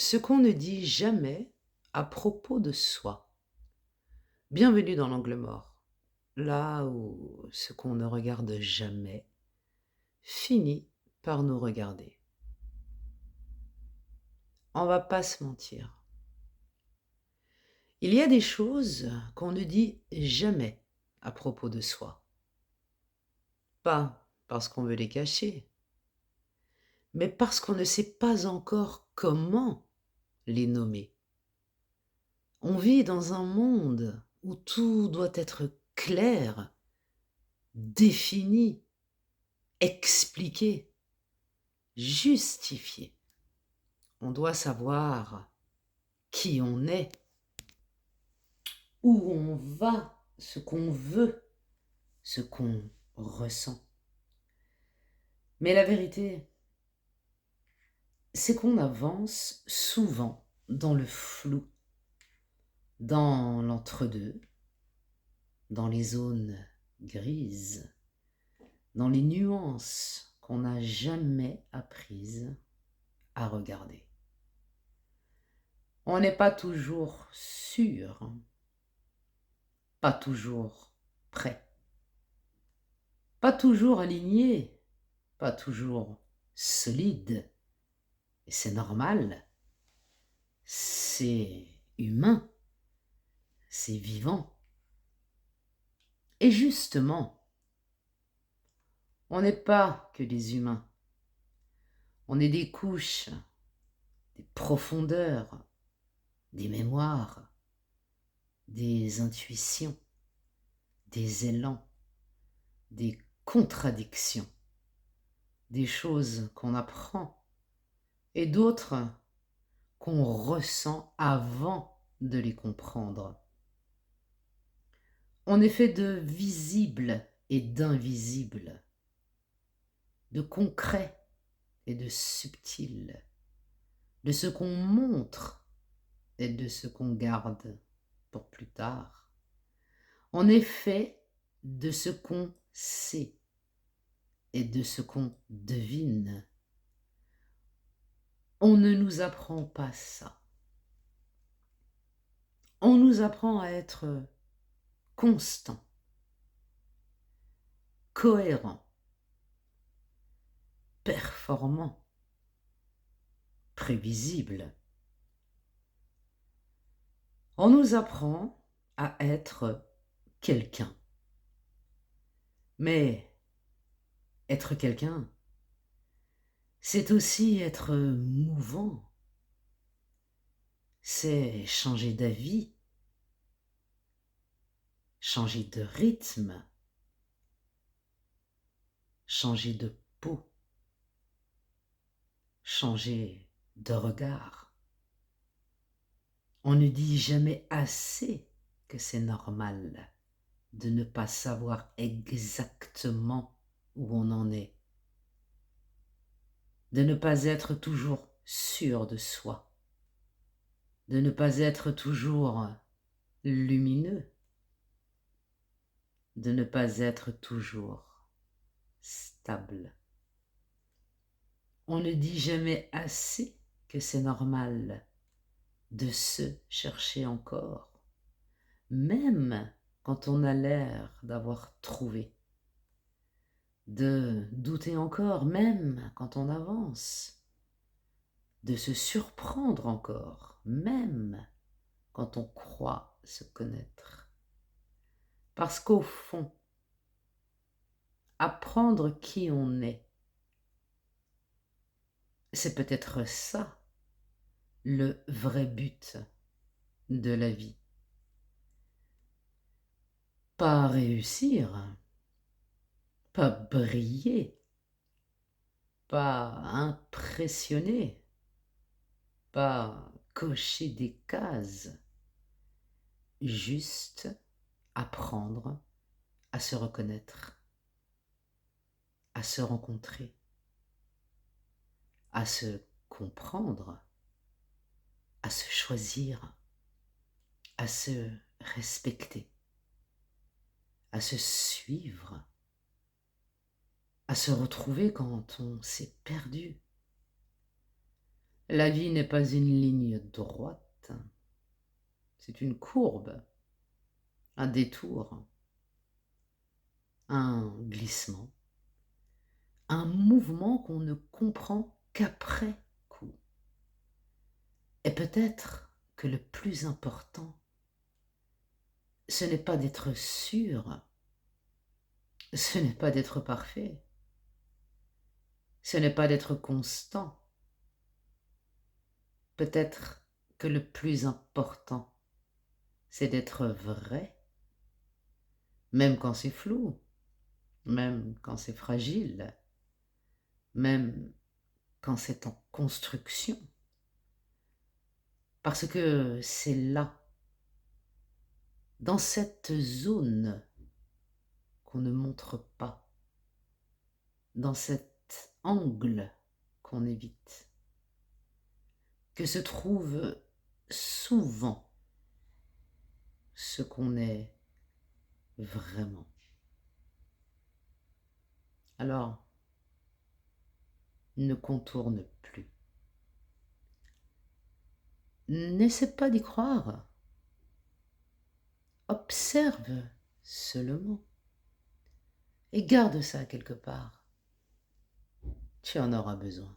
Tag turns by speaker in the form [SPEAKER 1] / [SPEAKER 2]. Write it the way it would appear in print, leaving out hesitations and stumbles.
[SPEAKER 1] Ce qu'on ne dit jamais à propos de soi. Bienvenue dans l'angle mort, là où ce qu'on ne regarde jamais finit par nous regarder. On va pas se mentir. Il y a des choses qu'on ne dit jamais à propos de soi. Pas parce qu'on veut les cacher, mais parce qu'on ne sait pas encore comment les nommer. On vit dans un monde où tout doit être clair, défini, expliqué, justifié. On doit savoir qui on est, où on va, ce qu'on veut, ce qu'on ressent. Mais la vérité, c'est qu'on avance souvent dans le flou, dans l'entre-deux, dans les zones grises, dans les nuances qu'on n'a jamais apprises à regarder. On n'est pas toujours sûr, pas toujours prêt, pas toujours aligné, pas toujours solide. Et c'est normal, c'est humain, c'est vivant. Et justement, on n'est pas que des humains. On est des couches, des profondeurs, des mémoires, des intuitions, des élans, des contradictions, des choses qu'on apprend et d'autres qu'on ressent avant de les comprendre. On est fait de visible et d'invisible, de concret et de subtil, de ce qu'on montre et de ce qu'on garde pour plus tard. On est fait de ce qu'on sait et de ce qu'on devine. On ne nous apprend pas ça. On nous apprend à être constant, cohérent, performant, prévisible. On nous apprend à être quelqu'un. Mais être quelqu'un, c'est aussi être mouvant. C'est changer d'avis, changer de rythme, changer de peau, changer de regard. On ne dit jamais assez que c'est normal de ne pas savoir exactement où on en est, de ne pas être toujours sûr de soi, de ne pas être toujours lumineux, de ne pas être toujours stable. On ne dit jamais assez que c'est normal de se chercher encore, même quand on a l'air d'avoir trouvé, de douter encore, même quand on avance, de se surprendre encore, même quand on croit se connaître. Parce qu'au fond, apprendre qui on est, c'est peut-être ça le vrai but de la vie. Pas réussir, pas briller, pas impressionner, pas cocher des cases, juste apprendre à se reconnaître, à se rencontrer, à se comprendre, à se choisir, à se respecter, à se suivre, à se retrouver quand on s'est perdu. La vie n'est pas une ligne droite, c'est une courbe, un détour, un glissement, un mouvement qu'on ne comprend qu'après coup. Et peut-être que le plus important, ce n'est pas d'être sûr, ce n'est pas d'être parfait, ce n'est pas d'être constant. Peut-être que le plus important, c'est d'être vrai, même quand c'est flou, même quand c'est fragile, même quand c'est en construction. Parce que c'est là, dans cette zone qu'on ne montre pas, dans cet angle qu'on évite, que se trouve souvent ce qu'on est vraiment. Alors, ne contourne plus. N'essaie pas d'y croire. Observe seulement et garde ça quelque part. Tu en auras besoin.